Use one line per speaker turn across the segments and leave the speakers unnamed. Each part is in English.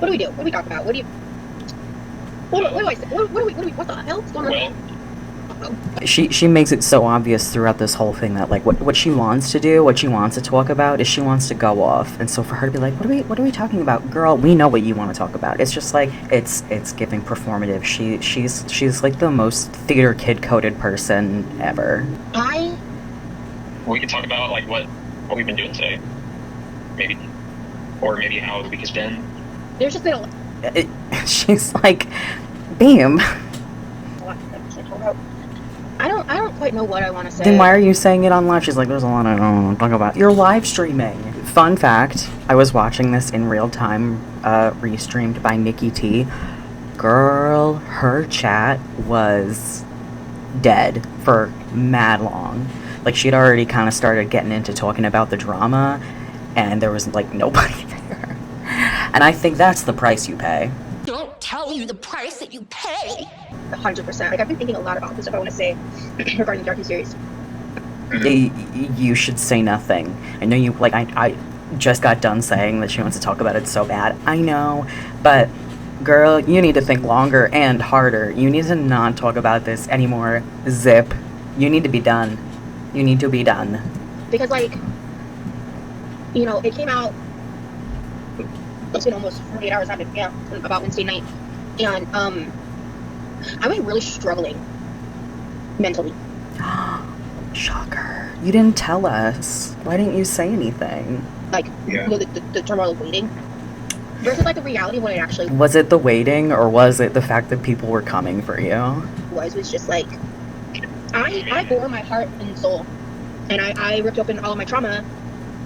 What do we do? What do we talk about? What do I say? What the hell is going on?
She makes it so obvious throughout this whole thing that like what she wants to do, what she wants to talk about is she wants to go off. And so for her to be like, what are we talking about? Girl, we know what you want to talk about. It's just like it's giving performative. She's like the most theater kid coded person ever.
We could talk about like what we've been doing today. Maybe. Or maybe how the week has been.
There's just been a lot.
She's like, Beam.
I don't quite know what I want to say.
Then why are you saying it on live? She's like, there's a lot I don't want to talk about. You're live streaming. Fun fact, I was watching this in real time, restreamed by Nikki T. Girl, her chat was dead for mad long. Like, she'd already kind of started getting into talking about the drama, and there was, like, nobody there. And I think that's the price you pay.
Don't tell you the price that you pay.
100%. Like, I've been thinking a lot about the stuff I want to say regarding the docuseries.
You should say nothing. I know you, like, I just got done saying that she wants to talk about it so bad. I know, but girl, you need to think longer and harder. You need to not talk about this anymore. Zip. You need to be done. You need to be done.
Because, like, you know, it came out, it's been almost 48 hours after, about Wednesday night. And, I was really struggling mentally.
Shocker. You didn't tell us. Why didn't you say anything?
Like, the turmoil of waiting versus, like, the reality of what it actually
was. It the waiting, or was it the fact that people were coming for you?
Was just, like, I bore my heart and soul, and I ripped open all of my trauma.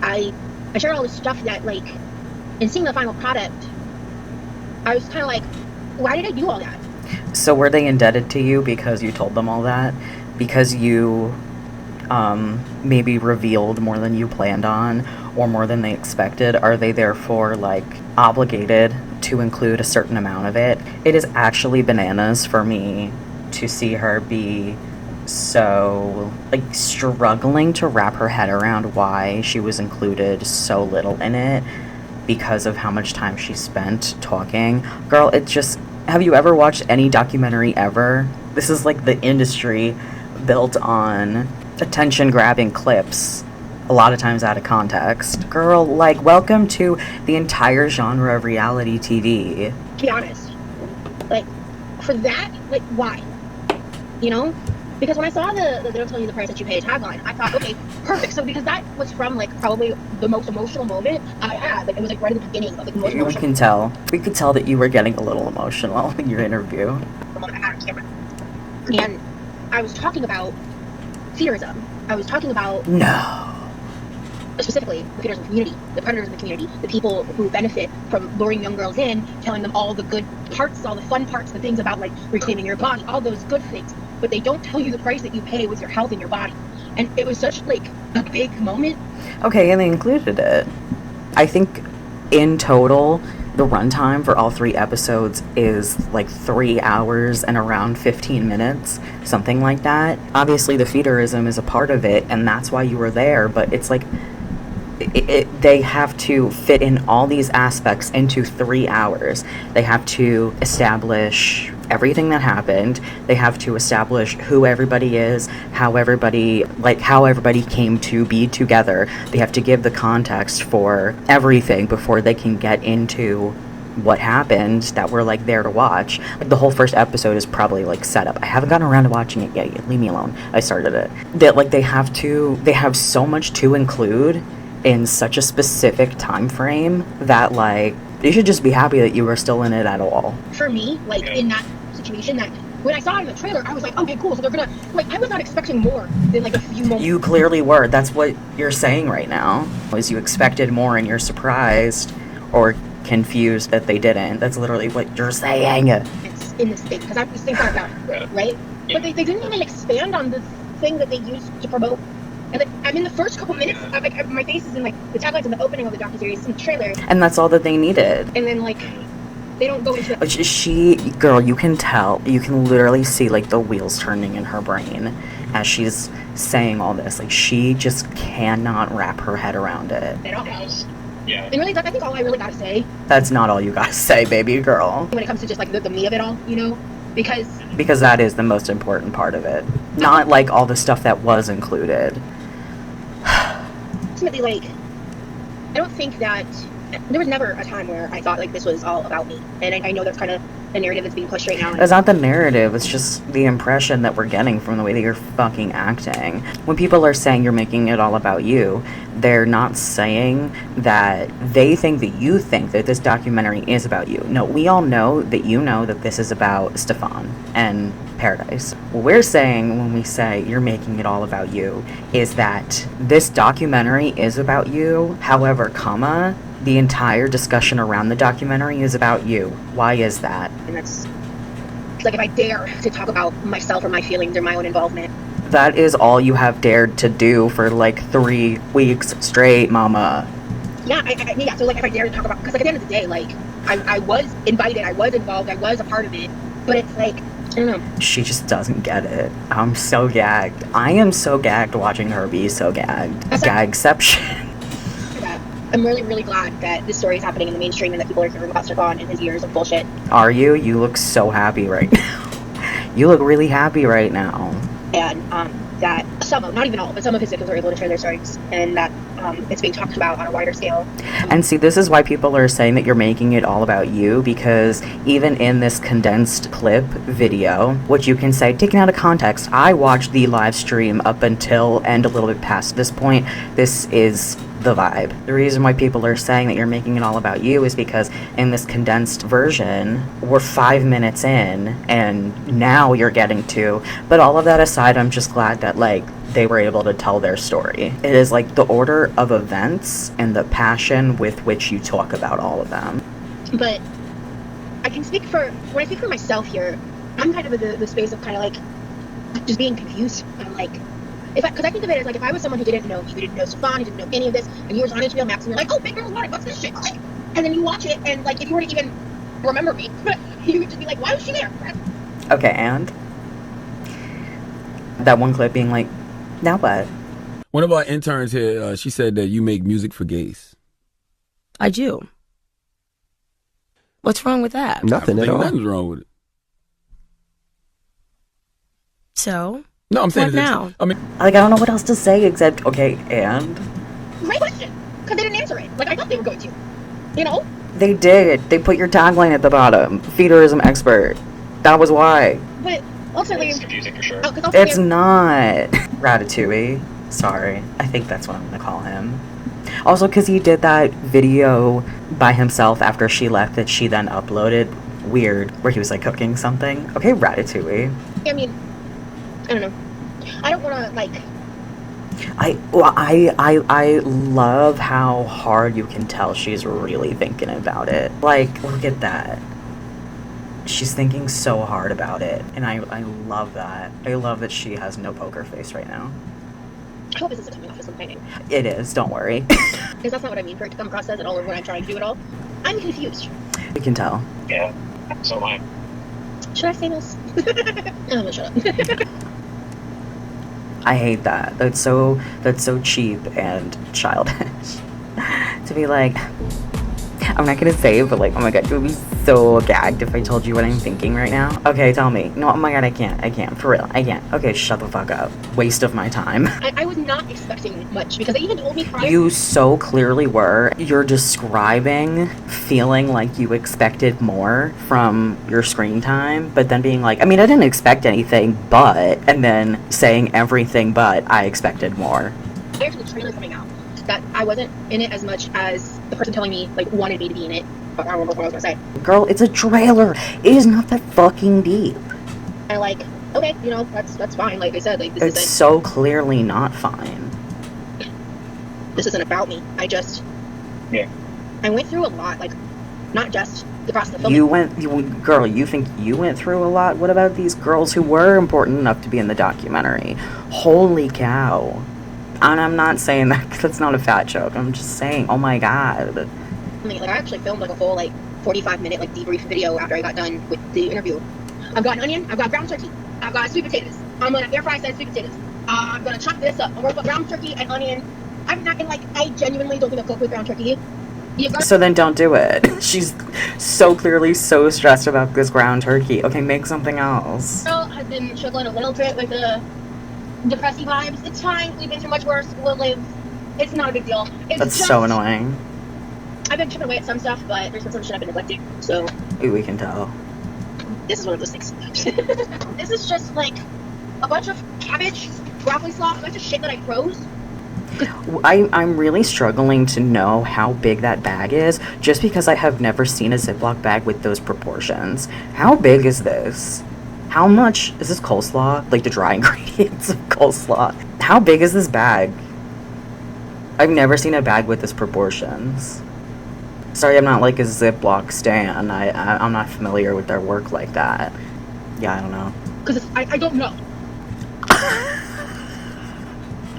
I shared all this stuff that, like, and seeing the final product, I was kind of like, why did I do all that?
So were they indebted to you because you told them all that? Because you maybe revealed more than you planned on, or more than they expected? Are they therefore, like, obligated to include a certain amount of it? It is actually bananas for me to see her be so, like, struggling to wrap her head around why she was included so little in it because of how much time she spent talking. Girl, it just... Have you ever watched any documentary ever? This is like the industry built on attention-grabbing clips, a lot of times out of context. Girl, like, welcome to the entire genre of reality TV.
To be honest, like, for that, like, why? You know? Because when I saw the "They Don't Tell You the Price That You Pay" tagline, I thought, okay, perfect. So because that was from, like, probably the most emotional moment I had. Like, it was, like, right at the beginning of, like, the most emotional.
We could tell that you were getting a little emotional in your interview.
The moment I had on camera. And I was talking about fearism. I was talking about...
No.
Specifically, the feeders in the community, the predators in the community, the people who benefit from luring young girls in, telling them all the good parts, all the fun parts, the things about, like, reclaiming your body, all those good things. But they don't tell you the price that you pay with your health and your body. And it was such, like, a big moment.
Okay, and they included it. I think in total, the runtime for all 3 episodes is like 3 hours and around 15 minutes, something like that. Obviously, the feederism is a part of it, and that's why you were there, but it's like, they have to fit in all these aspects into 3 hours. They have to establish everything that happened. They have to establish who everybody is, how everybody came to be together. They have to give the context for everything before they can get into what happened that we're, like, there to watch. Like, the whole first episode is probably, like, set up. I haven't gotten around to watching it yet. Leave me alone. I started it. That, like, they have so much to include in such a specific time frame that, like, you should just be happy that you were still in it at all.
For me, like, in that situation, that when I saw it in the trailer, I was like, okay, cool, so they're gonna, like, I was not expecting more than, like, a few moments.
You clearly were. That's what you're saying right now, is you expected more and you're surprised or confused that they didn't. That's literally what you're saying.
It's in this thing, because I was thinking about it, right? But they didn't even expand on the thing that they used to promote. And, like, I'm in the first couple minutes, my face is in, like, the taglines in the opening of the docuseries, in the trailer.
And that's all that they needed.
And then, like, they don't go into it.
Girl, you can tell, you can literally see, like, the wheels turning in her brain as she's saying all this. Like, she just cannot wrap her head around it.
They don't.
Yeah.
And really, I think all I really gotta say.
That's not all you gotta say, baby girl.
When it comes to just like the me of it all, you know, because
that is the most important part of it. Not like all the stuff that was included.
ultimately, like, I don't think that there was never a time where I thought like this was all about me, and I know that's kind of the narrative that's being pushed right now.
It's not the narrative, it's just the impression that we're getting from the way that you're fucking acting. When people are saying you're making it all about you, they're not saying that they think that you think that this documentary is about you. No, we all know that you know that this is about Stefan and Paradise. What we're saying when we say you're making it all about you is that this documentary is about you, however, the entire discussion around the documentary is about you. Why is that?
And that's like if I dare to talk about myself or my feelings or my own involvement.
That is all you have dared to do for like 3 weeks straight, mama.
Yeah, yeah. So like if I dare to talk about, because like at the end of the day, like I was invited, I was involved, I was a part of it, but it's like, I don't know.
She just doesn't get it. I'm so gagged. I am so gagged watching her be so gagged. Gagception.
I'm really, really glad that this story is happening in the mainstream and that people are hearing about Stefan and his years of bullshit.
Are you? You look so happy right now. You look really happy right now.
And that some of, not even all, but some of his victims are able to share their stories, and that it's being talked about on a wider scale.
And see, this is why people are saying that you're making it all about you, because even in this condensed clip video, which you can say, taken out of context, I watched the live stream up until and a little bit past this point. This is the vibe. The reason why people are saying that you're making it all about you is because in this condensed version, we're 5 minutes in, and now you're getting to. But all of that aside, I'm just glad that, like, they were able to tell their story. It is like the order of events and the passion with which you talk about all of them.
But I can speak for, when I speak for myself here, I'm kind of in the space of kind of like just being confused. I'm like, because I think of it as like if I was someone who didn't know you, didn't know Stefan, you didn't know any of this, and you were on HBO Max and you're like, oh, Big Girls Wanted, what's this shit? And then you watch it, and like if you were to even remember me, you would just be like, why was she there?
Okay, and that one clip being like, now what?
One of our interns here, she said that you make music for gays.
I do. What's wrong with that?
Nothing at all.
Nothing's wrong with it.
So?
No, I'm saying
what now?
I mean,
like, I don't know what else to say except, okay, and?
Great question. Because they didn't answer it. Like I thought they were going to. You know?
They did. They put your tagline at the bottom. Feederism expert. That was why.
But ultimately,
It's confusing for sure.
It's not. Ratatouille. Sorry. I think that's what I'm gonna call him. Also, because he did that video by himself after she left that she then uploaded. Weird. Where he was like cooking something. Okay, Ratatouille.
I mean, I don't know. I don't want to like.
I love how hard you can tell she's really thinking about it. Like, look at that. She's thinking so hard about it, and I love that. I love that she has no poker face right now.
I hope this isn't coming off as complaining.
It is, don't worry.
Because that's not what I mean for it to come across as at all, or when I'm trying to do it all. I'm confused.
You can tell.
Yeah, so am I.
Should I say this? I'm gonna shut up.
I hate that. That's so cheap and childish. To be like, I'm not gonna say it, but like, oh my god, you would be so gagged if I told you what I'm thinking right now. Okay, tell me. No, oh my god, I can't, for real, I can't. Okay, shut the fuck up. Waste of my time.
I was not expecting much, because they even told me prior.
You so clearly were. You're describing feeling like you expected more from your screen time, but then being like, I mean, I didn't expect anything, but, and then saying everything but I expected more.
Prior to the trailer coming out, that I wasn't in it as much as the person telling me, like, wanted me to be in it. I don't remember what I was gonna say.
Girl, it's a trailer. It is not that fucking deep.
And like, okay, you know, that's fine. Like I said, like,
It's so clearly not fine.
This isn't about me.
Yeah.
I went through a lot, like, not just the process of filming.
Girl, you think you went through a lot? What about these girls who were important enough to be in the documentary? Holy cow. And I'm not saying that because that's not a fat joke. I'm just saying, oh my god.
I mean, like, I actually filmed like a full, like, 45-minute, like, debrief video after I got done with the interview. I've got an onion, I've got ground turkey, I've got sweet potatoes. I'm gonna air fry said sweet potatoes. I'm gonna chop this up. I'm gonna put ground turkey and onion. I'm not, and like, I genuinely don't think I've cooked with ground turkey You got
So then don't do it. She's so clearly so stressed about this ground turkey. Okay, make something else.
girl has been struggling a little bit with the depressing vibes. It's fine. We've been through much worse. We'll live. It's not a big deal. It's
That's
just,
so annoying.
I've been chipping away at some stuff, but there's been some shit I've been neglecting. So
Ooh, we can tell.
this is one of those things. This is just like a bunch of cabbage, broccoli slaw, a bunch of shit that I froze.
I'm really struggling to know how big that bag is, just because I have never seen a Ziploc bag with those proportions. How big is this? How much is this coleslaw? Like the dry ingredients of coleslaw. How big is this bag? I've never seen a bag with this proportions. Sorry, I'm not like a Ziploc stan. I'm not familiar with their work like that. Yeah, I don't know.
Because I don't know.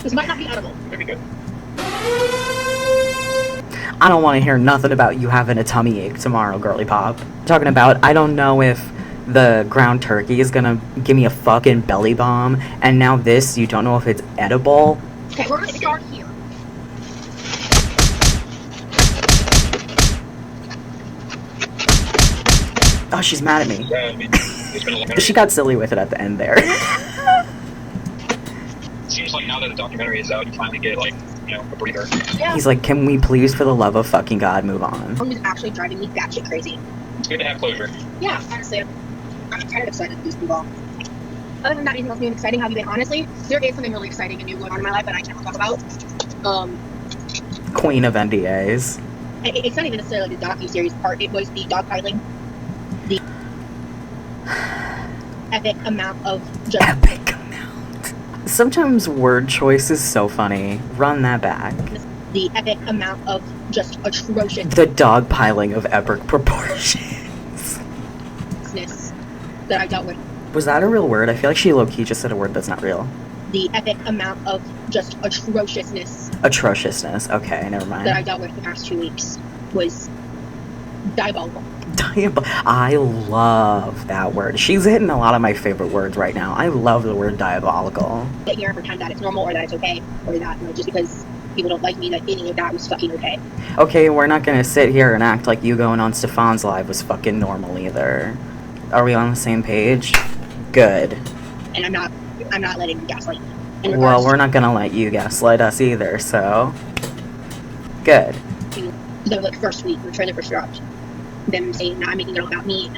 This might not be edible.
Very good.
I don't want to hear nothing about you having a tummy ache tomorrow, girly pop. Talking about, I don't know if the ground turkey is gonna give me a fucking belly bomb, and now this, you don't know if it's edible.
Okay, we're gonna start here.
Oh, she's mad at me.
Yeah, I mean, it's been a long
She got silly with it at the end there.
Seems like now that the documentary is out, you finally get, like, you know, a breather.
Yeah.
He's like, can we please, for the love of fucking God, move on?
One was actually driving me batshit crazy.
It's good to have closure.
Yeah, honestly, I'm kind of excited to do people. Other than that, anything else new and exciting? How have you been? Honestly, there is something really exciting and new going on in my life that I can't talk about.
Queen of NDAs.
It's not even necessarily the docu-series part. It was the dogpiling. The epic amount of just...
Epic amount. Sometimes word choice is so funny. Run that back.
The epic amount of just atrocious
The dog piling of epic proportions.
that I dealt with.
Was that a real word? I feel like she low-key just said a word that's not real.
The epic amount of just atrociousness
Atrociousness. Okay, never
that I
mind.
dealt with the past 2 weeks was diabolical.
I love that word. She's hitting a lot of my favorite words right now. I love the word diabolical.
Sit here and pretend that it's normal or that it's okay or that, just because people don't like me, that any of that was fucking okay.
Okay, we're not gonna sit here and act like you going on Stefan's live was fucking normal either. Are we on the same page? Good.
And I'm not letting you gaslight me.
Well, we're not gonna let you gaslight us either, so... Good.
The first week, the trailer first dropped, them saying that I'm making it all about me, and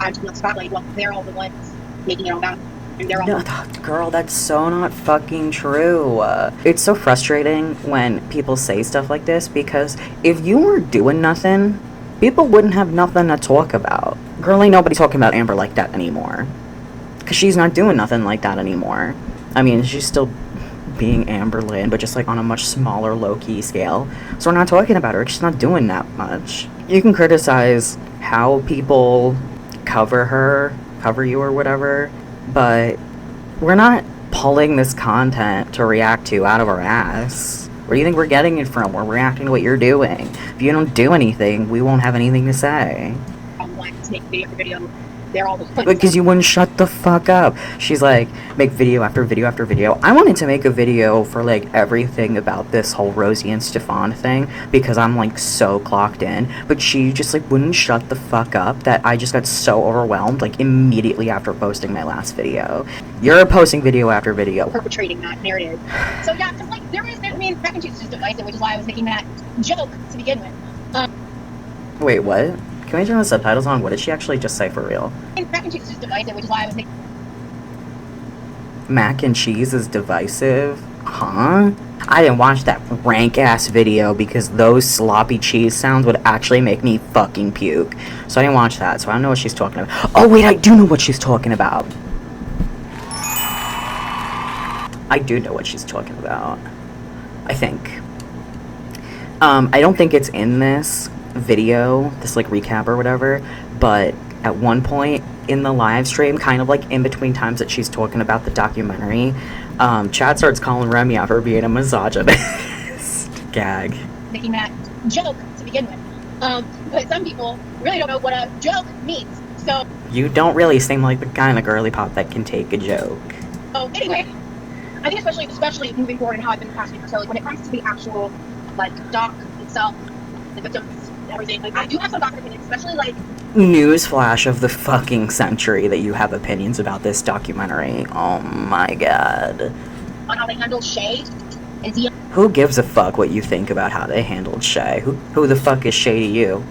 I'm taking up the spotlight. Well, they're all the ones making it all about, and they're all.
No, girl, that's so not fucking true. It's so frustrating when people say stuff like this, because if you were doing nothing, people wouldn't have nothing to talk about. Girl, ain't nobody talking about Amber like that anymore. Because she's not doing nothing like that anymore. I mean, she's still being Amber Lynn, but just like on a much smaller, low-key scale. So we're not talking about her. She's not doing that much. You can criticize how people cover you or whatever, but we're not pulling this content to react to out of our ass. Where do you think we're getting it from? We're reacting to what you're doing. If you don't do anything, we won't have anything to say.
Ones make video after video. They're all the ones.
Because you wouldn't shut the fuck up. She's like, make video after video after video. I wanted to make a video for like everything about this whole Rosie and Stefan thing, because I'm like so clocked in, but she just like wouldn't shut the fuck up that I just got so overwhelmed like immediately after posting my last video. You're posting video after video.
Perpetrating that narrative. So yeah, because like mac and cheese is just divisive, which is why I was making that joke to begin with.
Wait, what? Can we turn the subtitles on? What did she actually just say for real?
Mac and cheese is just divisive, which is why I was making.
Mac and cheese is divisive? Huh? I didn't watch that rank-ass video because those sloppy cheese sounds would actually make me fucking puke. So I didn't watch that, so I don't know what she's talking about. Oh wait, I do know what she's talking about. I do know what she's talking about. I think. I don't think it's in this video, this like recap or whatever, but at one point in the live stream, kind of like in between times that she's talking about the documentary, Chad starts calling Remy out for being a misogynist. Gag.
Making that joke to begin with. But some people really don't know what a joke means. So
You don't really seem like the kind of girly pop that can take a joke.
anyway, I think especially moving forward and how I've been the past week or so, like when it comes to the actual like doc itself, the victims and everything. Like, I do have some doctor opinions, especially like
Newsflash of the fucking century that you have opinions about this documentary. Oh my god.
on how they handle Shay and Zia.
Who gives a fuck what you think about how they handled Shay? Who the fuck is Shay to you?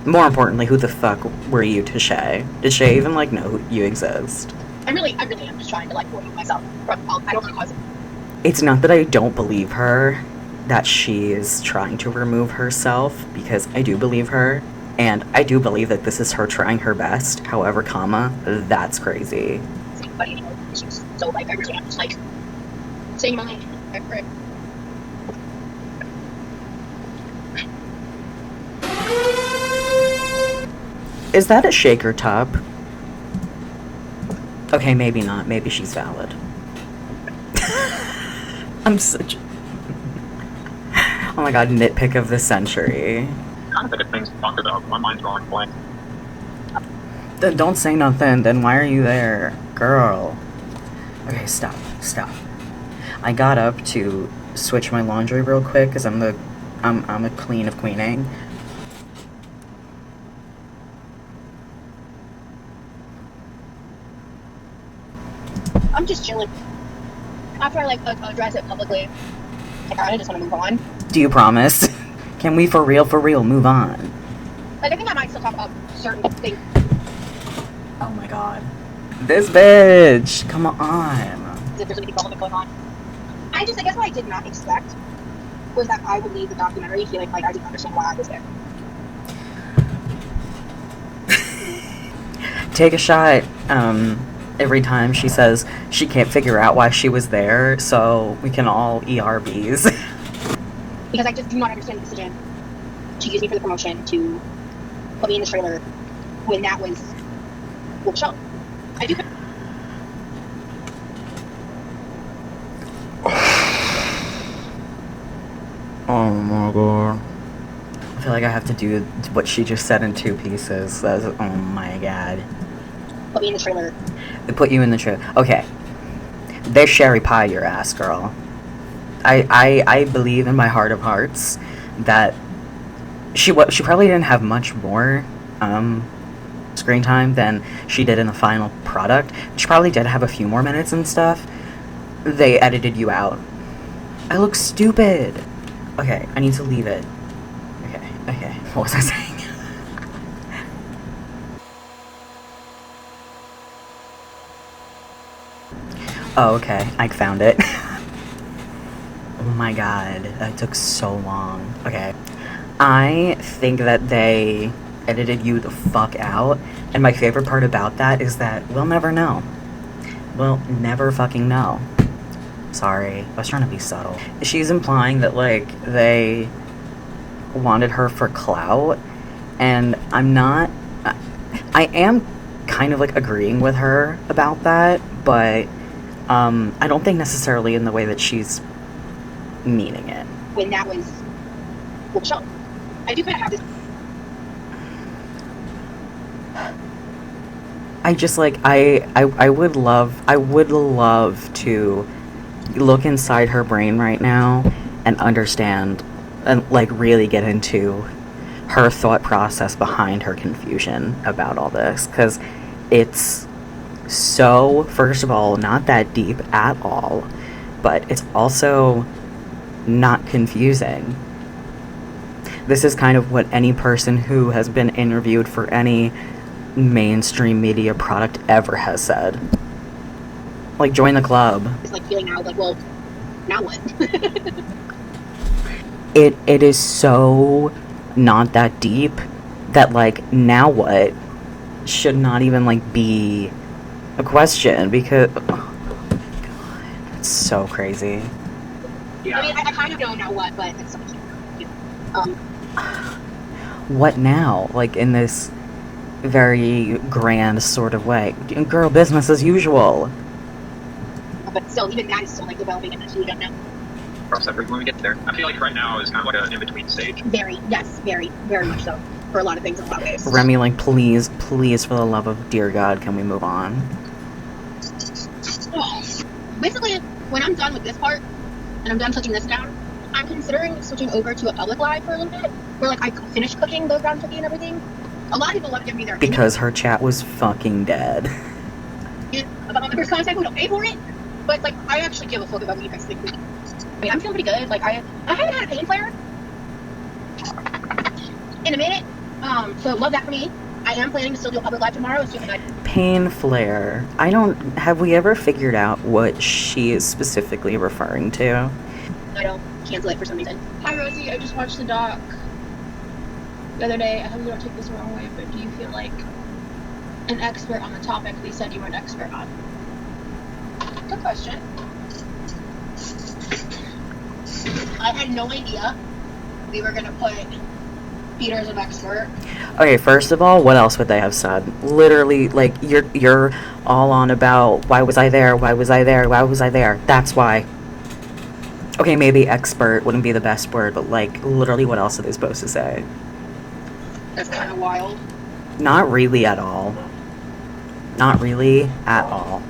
More importantly, who the fuck were you to Shay? Did Shay even, like, know you exist?
I really am just trying to like remove myself from. I don't want to cause it.
It's not that I don't believe her, that she is trying to remove herself, because I do believe her, and I do believe that this is her trying her best. However, that's crazy.
But anyway, issues. So like, I really am just like saying my mind.
Is that a shaker top? Okay, maybe not. Maybe she's valid. I'm such... Oh my god, nitpick of the century.
Kind of think of things to talk about. My mind's drawing blank.
Then don't say nothing, then why are you there? Girl. Okay, stop. I got up to switch my laundry real quick, because I'm a queen of queening.
I'm just chilling. After I like address it publicly, I kind of just want to move on.
Do you promise? Can we for real move on?
Like, I think I might still talk about certain things.
Oh my god. This bitch! Come on.
If there's anything relevant going on. I guess what I did not expect was that I would leave the documentary feeling like I didn't understand why I was there.
Take a shot, every time she says she can't figure out why she was there, so we can all ERBs.
Because I just do not understand the decision to use me for the promotion, to put me in the trailer, when that was the show. I do.
Oh my god. I feel like I have to do what she just said in 2 pieces. Oh my god.
Put me in the trailer.
They put you in the trailer. Okay. They sherry pie your ass, girl. I believe in my heart of hearts that she probably didn't have much more screen time than she did in the final product. She probably did have a few more minutes and stuff. They edited you out. I look stupid. Okay, I need to leave it. Okay. What was I saying? Oh, okay. I found it. Oh my god. That took so long. Okay. I think that they edited you the fuck out. And my favorite part about that is that we'll never know. We'll never fucking know. Sorry. I was trying to be subtle. She's implying that, like, they wanted her for clout. And I'm not... I am kind of, like, agreeing with her about that. But... I don't think necessarily in the way that she's meaning it.
When that was the show. I do kind of have this.
I just like I would love to look inside her brain right now and understand and like really get into her thought process behind her confusion about all this, because it's so, first of all, not that deep at all, but it's also not confusing. This is kind of what any person who has been interviewed for any mainstream media product ever has said. Like, join the club.
It's like feeling now, like, well, now what?
It is so not that deep that, like, now what should not even, like, be a question, because oh god, it's so crazy.
Yeah.
I mean, I kind of know now what, but it's something.
What now? Like, in this very grand sort of way. Girl, business as usual.
But still, even that is still like developing, and we don't know.
Cross that bridge when we get there. I feel like right now is kind of like an in-between stage.
Very much so. For a lot of things in a lot of ways.
Remy, like, please, for the love of dear God, can we move on?
Basically, when I'm done with this part, and I'm done touching this down, I'm considering switching over to a public live for a little bit. where like I finished cooking the ground turkey and everything. A lot of people love to give me their
Because her chat was fucking dead.
opinion about my members' content who don't pay for it. But like, I actually give a fuck about what you guys think. I mean, I'm feeling pretty good. Like, I haven't had a pain flare in a minute. So love that for me. I am planning to still do a public live tomorrow, assuming I
Pain flare. Have we ever figured out what she is specifically referring to?
don't cancel it for some reason. Hi Rosie, I just watched the doc the other day. I hope you don't take this the wrong way, but do you feel like an expert on the topic they said you were an expert on? Good question. I had no idea we were gonna put Peter as an expert.
Okay, first of all, what else would they have said? Literally, like, you're all on about, why was I there, why was I there, why was I there? That's why. Okay, maybe expert wouldn't be the best word, but, like, literally what else are they supposed to say?
That's kind of wild.
Not really at all. Not really at all.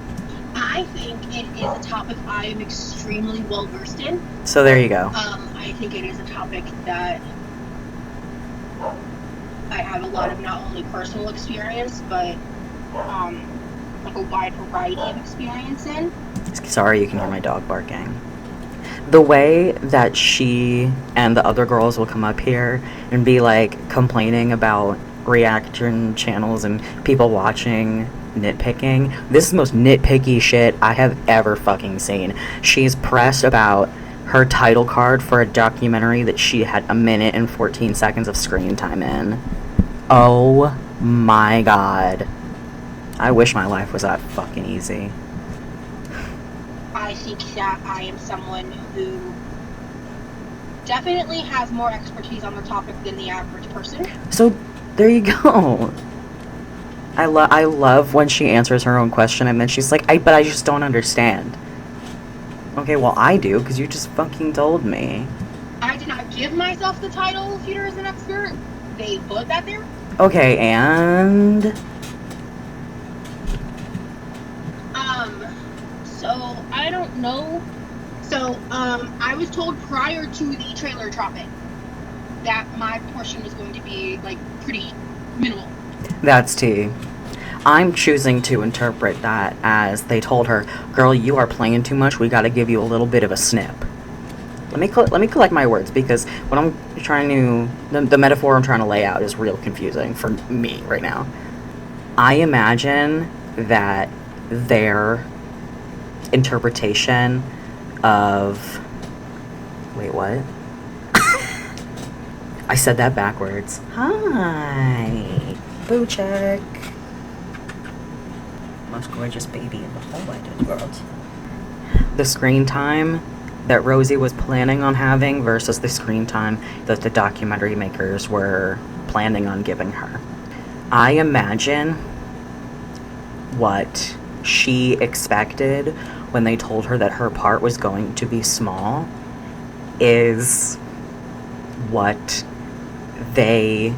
I think it is a topic I am extremely well versed in.
So there you go.
I think it is a topic that I have a lot of not only personal experience, but like a wide variety of experience in.
Sorry, you can hear my dog barking. The way that she and the other girls will come up here and be like complaining about reaction channels and people watching nitpicking. This is the most nitpicky shit I have ever fucking seen. She's pressed about her title card for a documentary that she had 1 minute and 14 seconds of screen time in. Oh my god. I wish my life was that fucking easy.
I think that I am someone who definitely has more expertise on the topic than the average person.
So there you go. I love when she answers her own question and then she's like, but I just don't understand. Okay, well I do, because you just fucking told me.
I did not give myself the title Peter is an expert. They put that there.
Okay, and
So I don't know. So I was told prior to the trailer dropping that my portion was going to be like pretty minimal.
that's tea. I'm choosing to interpret that as they told her, girl, you are playing too much, we gotta give you a little bit of a snip. Let me collect my words, because what I'm trying to, the metaphor I'm trying to lay out is real confusing for me right now. I imagine that their interpretation of, wait, what? I said that backwards. Hi, boo check. Most gorgeous baby in the whole wide world. The screen time that Rosie was planning on having versus the screen time that the documentary makers were planning on giving her. I imagine what she expected when they told her that her part was going to be small is what they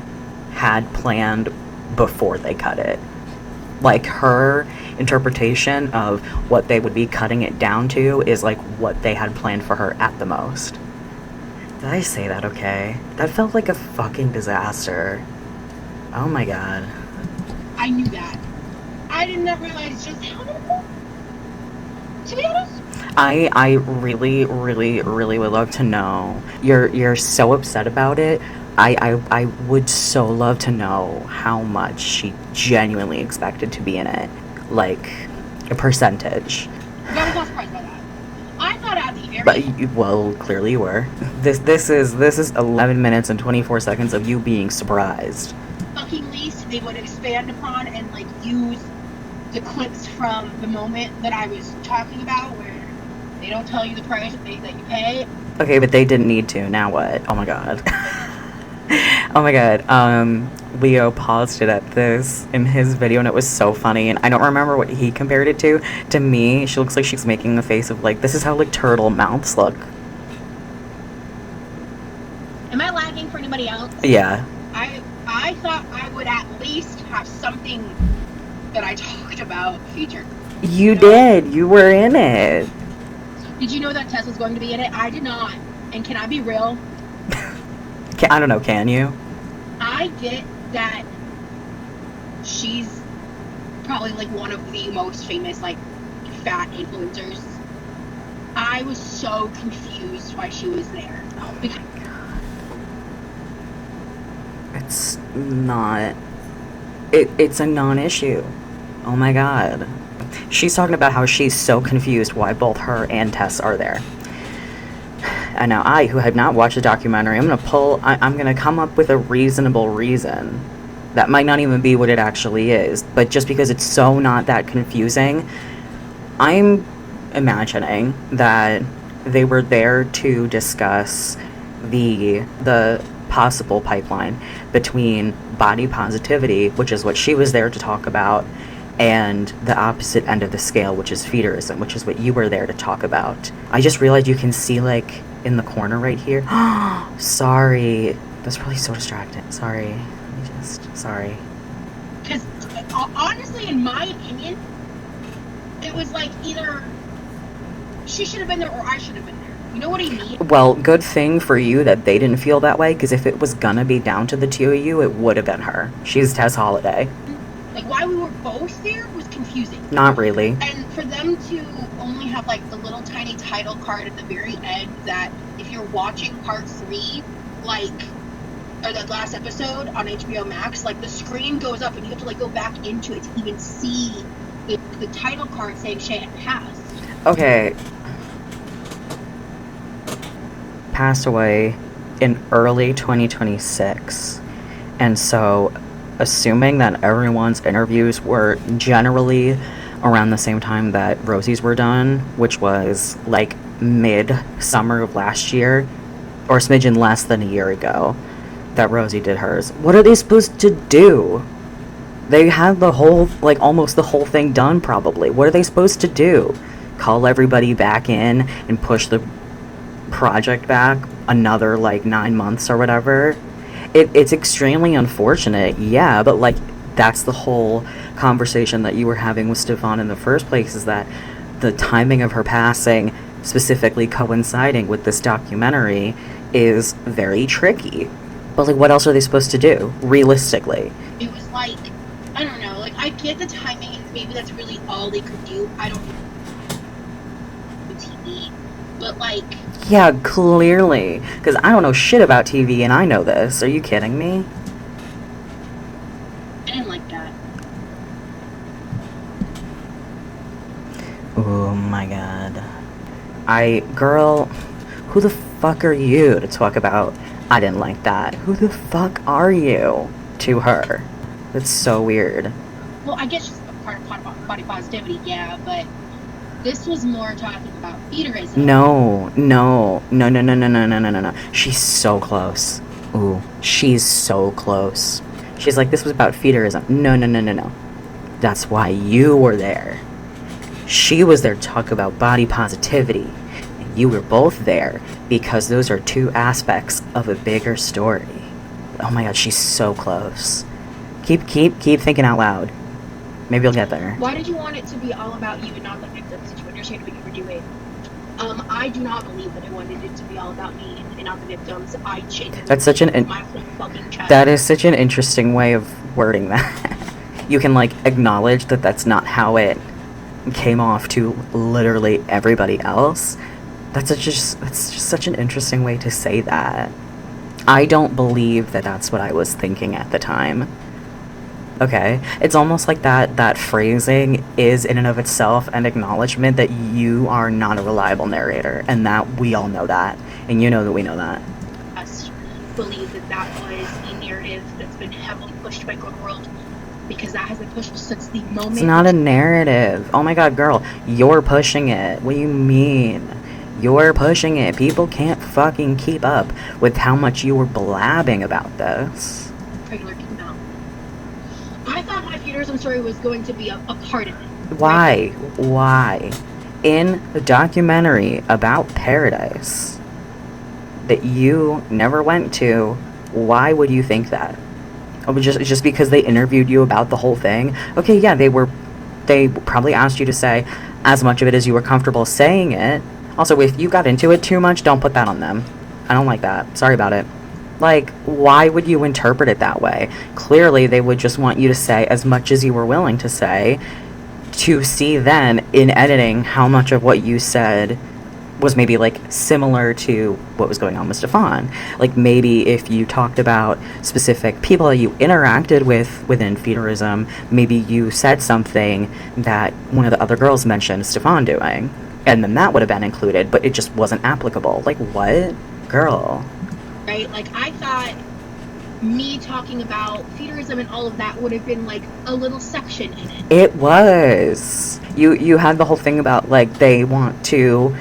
had planned before they cut it. Like, her interpretation of what they would be cutting it down to is like what they had planned for her at the most. Did I say that okay? That felt like a fucking disaster. Oh my god.
I knew that. I did not realize just how minimal. To be honest.
I really, really, really would love to know. You're so upset about it. I would so love to know how much she genuinely expected to be in it. Like, a percentage.
I was not surprised by that. I thought at the very
But, well, clearly you were. This is 11 minutes and 24 seconds of you being surprised.
fucking least they would expand upon and like use the clips from the moment that I was talking about where they don't tell you the price that you pay.
Okay, but they didn't need to. Now what? Oh my god. Oh my god. Leo paused it at this in his video and it was so funny, and I don't remember what he compared it to. To me, she looks like she's making the face of like, this is how like turtle mouths look.
Am I lagging for anybody else?
Yeah.
I thought I would at least have something that I talked about featured.
You did. You were in it.
Did you know that Tess was going to be in it? I did not. And can I be real?
I don't know, can you?
I get that she's probably like one of the most famous like fat influencers. I was so confused why she was there. Because
It's not. It's a non-issue. Oh my god. She's talking about how she's so confused why both her and Tess are there. And now I, who have not watched the documentary, I'm gonna come up with a reasonable reason. That might not even be what it actually is, but just because it's so not that confusing, I'm imagining that they were there to discuss the possible pipeline between body positivity, which is what she was there to talk about, and the opposite end of the scale, which is feederism, which is what you were there to talk about. I just realized you can see, like, in the corner right here. Sorry. That's probably so distracting. Sorry. Sorry.
Because honestly, in my opinion, it was like either she should have been there or I should have been there. You know what I mean?
Well, good thing for you that they didn't feel that way, because if it was gonna be down to the two of you, it would have been her. She's Tess Holiday.
Like, why we were both there was confusing.
Not really.
And for them to only have, like, the little tiny title card at the very end that if you're watching part 3, like, or that last episode on HBO Max, like, the screen goes up and you have to, like, go back into it to even see the title card saying Shay had passed.
Okay. Passed away in early 2026. And so, assuming that everyone's interviews were generally around the same time that Rosie's were done, which was like mid-summer of last year, or a smidgen less than a year ago, that Rosie did hers. What are they supposed to do? They had the whole, like, almost the whole thing done, probably. What are they supposed to do? Call everybody back in and push the project back another, like, 9 months or whatever? It's extremely unfortunate, yeah, but, like, that's the whole conversation that you were having with Stefan in the first place, is that the timing of her passing, specifically coinciding with this documentary, is very tricky. But, like, what else are they supposed to do, realistically?
It was like, I don't know, like, I get the timing, and maybe that's really all they could do. I don't know. TV, but, like...
Yeah, clearly. Because I don't know shit about TV, and I know this. Are you kidding me?
I didn't like that.
Oh my god. Girl, who the fuck are you to talk about, I didn't like that? Who the fuck are you to her? That's so weird.
Well, I guess she's a part of body positivity, yeah, but this was more talking about feederism.
No. She's so close. Ooh, she's so close. She's like, this was about feederism. No. That's why you were there. She was there to talk about body positivity. And you were both there because those are two aspects of a bigger story. Oh my god, she's so close. Keep thinking out loud. Maybe you'll get there.
Why did you want it to be all about you and not the victims? Did you understand what you were doing? I do not believe that I wanted it to be all about me and not the victims. I changed
That's such an
my whole fucking chest.
That is such an interesting way of wording that. You can, like, acknowledge that that's not how it came off to literally everybody else. That's just such an interesting way to say that. I don't believe that that's what I was thinking at the time. Okay, it's almost like that phrasing is in and of itself an acknowledgement that you are not a reliable narrator, and that we all know that, and you know that we know that.
I believe that was a narrative that's been heavily pushed by Good World, because that has been pushed since the moment.
It's not a narrative. Oh my god, girl, you're pushing it. What do you mean? You're pushing it. People can't fucking keep up with how much you were blabbing about this.
Regular came out. I thought my feederism story was going to be a part of it.
Why? Why? In the documentary about Paradise that you never went to, why would you think that? Oh, just because they interviewed you about the whole thing? Okay, yeah, they probably asked you to say as much of it as you were comfortable saying it. Also, if you got into it too much, don't put that on them. I don't like that. Sorry about it. Like, why would you interpret it that way? Clearly, they would just want you to say as much as you were willing to say, to see then in editing how much of what you said was maybe like similar to what was going on with Stefan. Like, maybe if you talked about specific people that you interacted with within feederism, maybe you said something that one of the other girls mentioned Stefan doing, and then that would have been included, but it just wasn't applicable. Like, what? Girl.
Right? Like, I thought me talking about feederism and all of that would have been like a little section in it.
It was. You had the whole thing about, like, they want to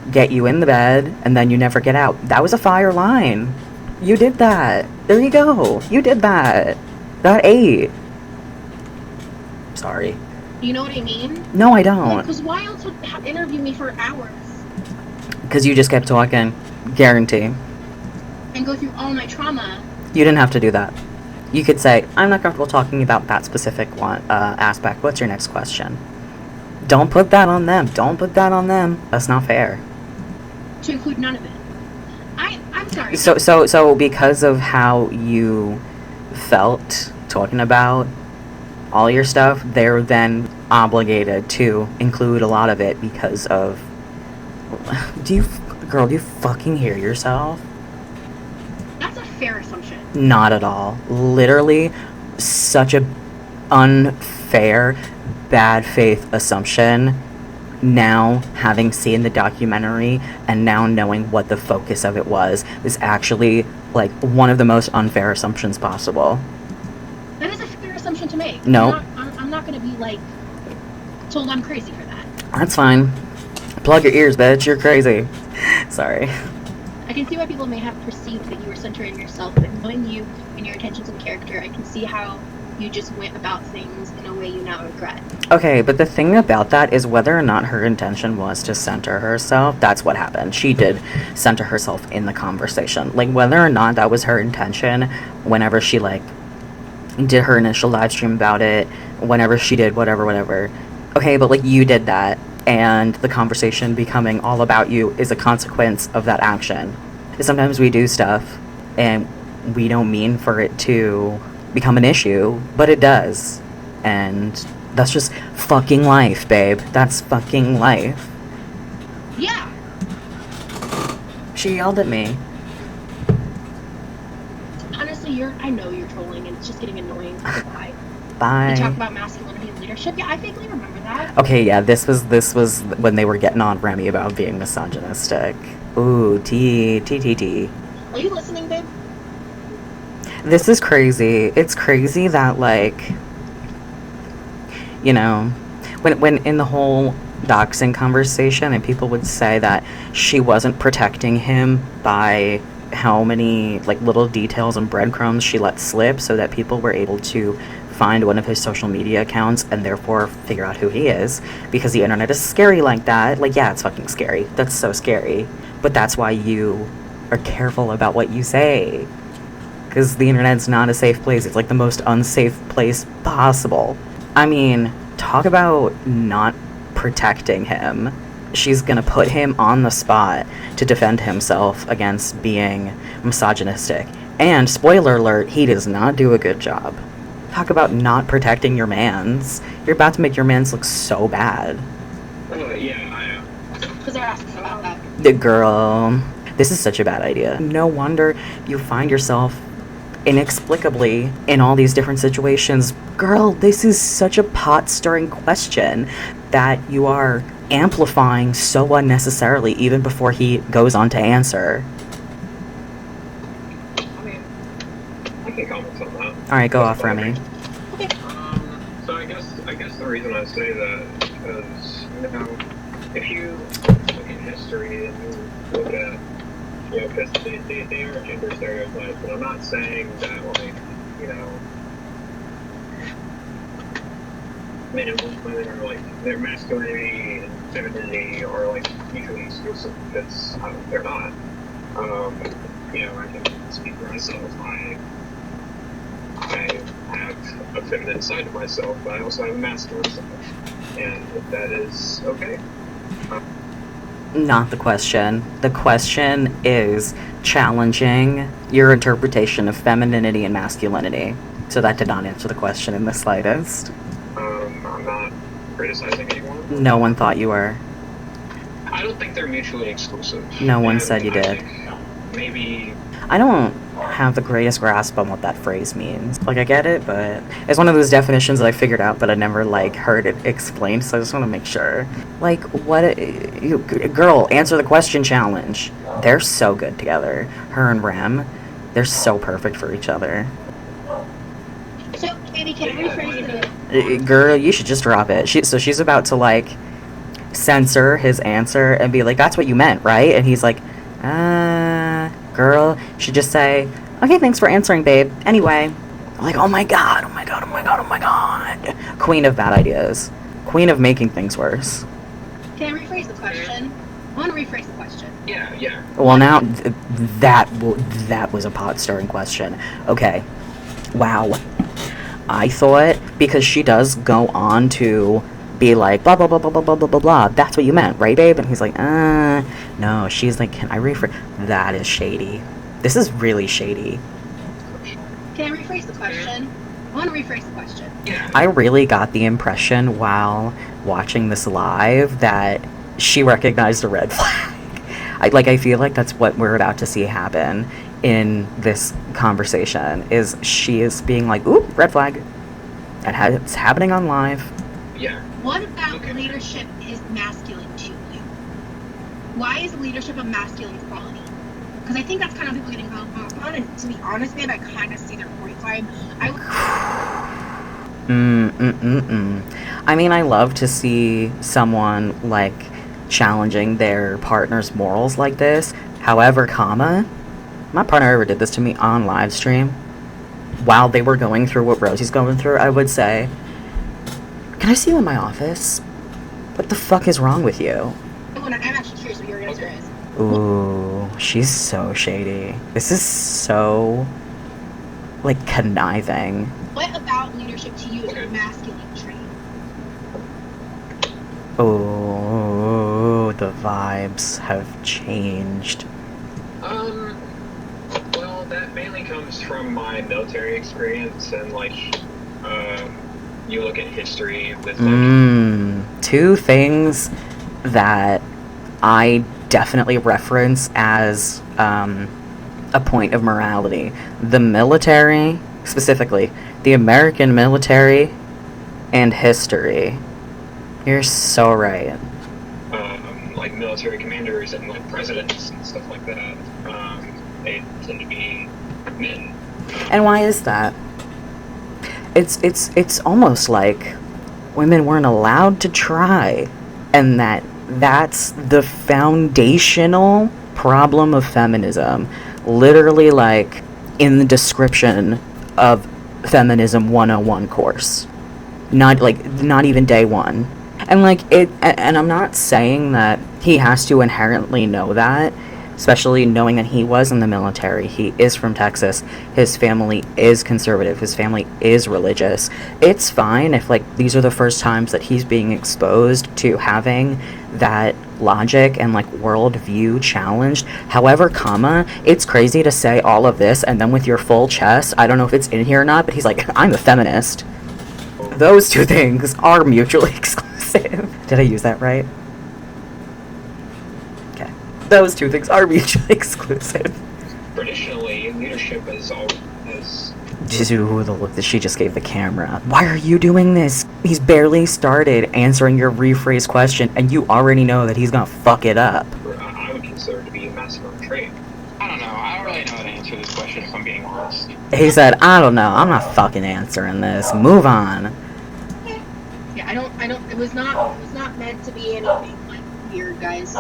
get you in the bed and then you never get out. That was a fire line. You did that. There you go. You did that. That ate. Sorry.
You know what I mean?
No, I don't.
Because why else would interview me for hours?
Because you just kept talking. Guarantee.
And go through all my trauma.
You didn't have to do that. You could say, I'm not comfortable talking about that specific one aspect. What's your next question? Don't put that on them. Don't put that on them. That's not fair.
To include none of it. I'm sorry.
So because of how you felt talking about all your stuff, they're then obligated to include a lot of it because of... do you fucking hear yourself?
That's a fair assumption.
Not at all. Literally, such a unfair, bad faith assumption. Now, having seen the documentary and now knowing what the focus of it was actually, like, one of the most unfair assumptions possible.
That is a fair assumption to make.
No.
I'm not going to be, like, told I'm crazy for that.
That's fine. Plug your ears, bitch. You're crazy. Sorry.
I can see why people may have perceived that you were centering yourself, but knowing you and your intentions and character, I can see how you just went about things in a way you now regret.
Okay, but the thing about that is whether or not her intention was to center herself, that's what happened. She did center herself in the conversation. Like, whether or not that was her intention, whenever she, like, did her initial live stream about it, whenever she did whatever. Okay, but, like, you did that, and the conversation becoming all about you is a consequence of that action. Sometimes we do stuff, and we don't mean for it to become an issue, but it does. And that's just fucking life, babe. That's fucking life.
Yeah.
She yelled at me.
Honestly, I know you're trolling, and it's just getting annoying. Goodbye.
Bye.
You talk about masculinity and leadership. Yeah, I vaguely remember that.
Okay, yeah, this was when they were getting on Remy about being misogynistic. Ooh, T.
Are you listening, babe?
This is crazy. It's crazy that, like, you know, when in the whole doxing conversation, and people would say that she wasn't protecting him by how many, like, little details and breadcrumbs she let slip so that people were able to find one of his social media accounts and therefore figure out who he is, because the internet is scary like that. Like, yeah, it's fucking scary. That's so scary. But that's why you are careful about what you say. Because the internet's not a safe place. It's like the most unsafe place possible. I mean, talk about not protecting him. She's gonna put him on the spot to defend himself against being misogynistic. And, spoiler alert, he does not do a good job. Talk about not protecting your mans. You're about to make your mans look so bad.
Yeah, I am.
Because they're asking about that.
The girl. This is such a bad idea. No wonder you find yourself inexplicably in all these different situations. Girl, this is such a pot-stirring question that you are amplifying so unnecessarily even before he goes on to answer.
I mean, I can comment on that.
Alright, go off, Remy.
So I guess the reason I say that is because, you know, if you look at history and you look at, you know, because they are gender stereotypes, but I'm not saying that, like, you know, men and women are, like, their masculinity and femininity are, like, mutually exclusive, because they're not. You know, I can speak for myself. I have a feminine side to myself, but I also have a masculine side, and that is okay.
Not the question. The question is challenging your interpretation of femininity and masculinity. So that did not answer the question in the slightest.
I'm not criticizing anyone.
No one thought you were.
I don't think they're mutually exclusive.
No one
And
said you
I
did.
think maybe
I don't have the greatest grasp on what that phrase means. Like, I get it, but it's one of those definitions that I figured out, but I never, like, heard it explained, so I just want to make sure. Like, girl, answer the question challenge. They're so good together. Her and Rem, they're so perfect for each other.
So, baby, can I rephrase the...
Girl, you should just drop it. She's about to, like, censor his answer and be like, that's what you meant, right? And he's like, girl, should just say, okay, thanks for answering, babe. Anyway. Like, oh my god, oh my god, oh my god, oh my god. Queen of bad ideas. Queen of making things worse.
Can I rephrase the question? I want to rephrase the question.
yeah.
Well, now, that was a pot-stirring question. Okay. Wow. I thought, because she does go on to be like, blah, blah, blah, blah, blah, blah, blah, blah, blah, that's what you meant, right, babe? And he's like, no. She's like, can I rephrase? That is shady. This is really shady.
Can I rephrase the question? I want to rephrase the question.
I really got the impression while watching this live that she recognized a red flag. I feel like that's what we're about to see happen in this conversation, is she is being like, ooh, red flag. And it's happening on live.
Yeah.
What about leadership is masculine to you? Why is leadership a masculine quality? Because I think that's kind of people getting hung up on, and to be honest, babe, I kind of see their point side.
I mean, I love to see someone, like, challenging their partner's morals like this. However, my partner ever did this to me on live stream while they were going through what Rosie's going through. I would say, can I see you in my office? What the fuck is wrong with you?
I'm actually curious what your answer is.
Ooh, she's so shady. This is so, like, conniving.
What about leadership to you is a masculine trait?
Ooh, the vibes have changed.
Well, that mainly comes from my military experience, and, like, you look at history with, like...
Two things that I definitely reference as a point of morality. The military, specifically, the American military, and history. You're so right.
Like military commanders and like presidents and stuff like that, they tend to be men.
And why is that? It's almost like women weren't allowed to try, and that's the foundational problem of feminism. Literally, like, in the description of Feminism 101 course. Not even day one. And, like, and I'm not saying that he has to inherently know that, especially knowing that he was in the military. He is from Texas. His family is conservative. His family is religious. It's fine if, like, these are the first times that he's being exposed to having that logic and, like, worldview challenged. However, it's crazy to say all of this and then with your full chest, I don't know if it's in here or not, but he's like, I'm a feminist. Those two things are mutually exclusive. Did I use that right? Okay. Those two things are mutually exclusive.
Traditionally, leadership is all...
Ooh, the look that she just gave the camera. Why are you doing this? He's barely started answering your rephrased question, and you already know that he's gonna fuck it up.
I would consider to be a masculine trait. I don't know. I don't really know how to answer this question, if I'm being honest.
He said, I don't know. I'm not fucking answering this. Move on.
Yeah, I don't, it was not meant to be anything, like, weird, guys.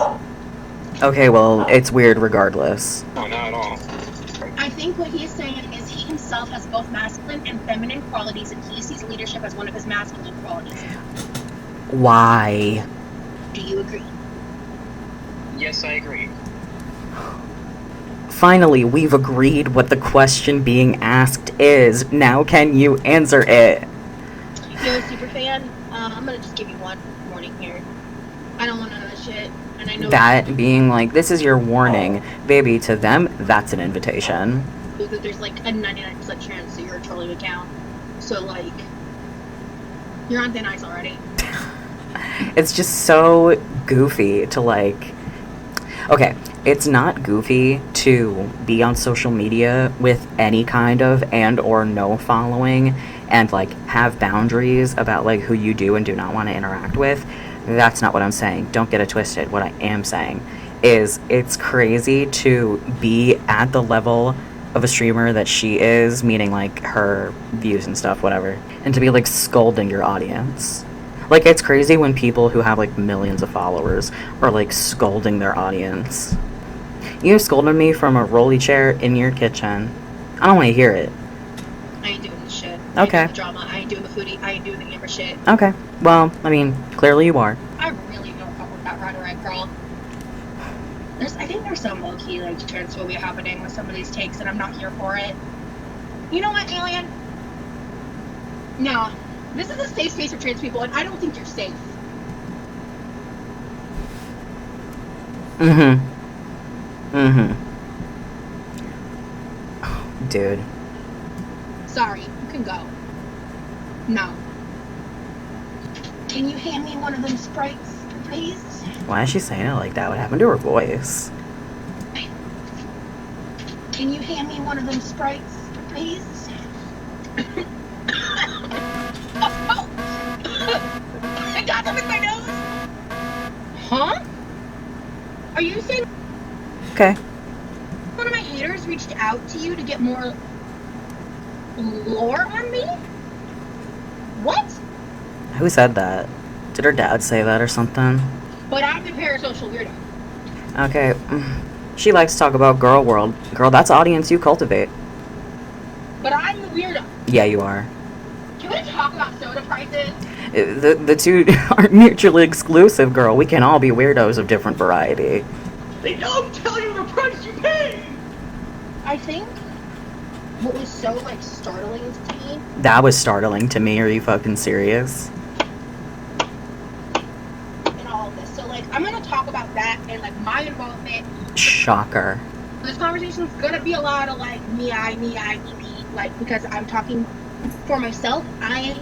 Okay, well, it's weird regardless.
No, not at all.
I think what he is saying is he himself has both masculine and feminine qualities, and he sees leadership as one of his masculine qualities.
Why?
Do you agree?
Yes, I agree.
Finally, we've agreed what the question being asked is. Now can you answer it?
You're a super fan. I'm gonna just give you one warning here. I don't want none of that shit. And I know
That being like, this is your warning, baby, to them, that's an invitation.
that there's like a 99% chance that you're a trolling account. So like, you're on thin ice already.
It's just so goofy to like, okay, it's not goofy to be on social media with any kind of and or no following and like have boundaries about like who you do and do not want to interact with. That's not what I'm saying. Don't get it twisted. What I am saying is it's crazy to be at the level of a streamer that she is, meaning like her views and stuff, whatever, and to be like scolding your audience. Like, it's crazy when people who have like millions of followers are like scolding their audience. You scolded me from a rolly chair in your kitchen. I don't want to hear it.
I ain't doing the shit. I
Okay.
ain't doing the drama. I ain't doing the foodie. I ain't doing the gamer shit.
Okay. Well, I mean, clearly you are.
I really don't fuck with that rhetoric, girl. I think there's some low-key, like, transphobia happening with some of these takes, and I'm not here for it. You know what, Alien? No. This is a safe space for trans people, and I don't think you're safe.
Dude.
Sorry, you can go. No. Can you hand me one of them Sprites, please?
Why is she saying it like that? What happened to her voice?
Can you hand me one of them Sprites, please? Oh! I got them in my nose! Huh? Are you saying
Okay.
one of my haters reached out to you to get more lore on me? What?
Who said that? Did her dad say that or something?
But I'm the parasocial weirdo.
Okay. She likes to talk about girl world. Girl, that's audience you cultivate.
But I'm the weirdo.
Yeah, you are.
Can we talk about soda prices?
The two aren't mutually exclusive, girl. We can all be weirdos of different variety.
They don't tell you the price you pay! I think what was so, like, startling to me...
That was startling to me. Are you fucking serious?
in all of this. So, like, I'm gonna talk about that and, like, my involvement.
Shocker.
This conversation's gonna be a lot of, like, me, like, because I'm talking for myself. I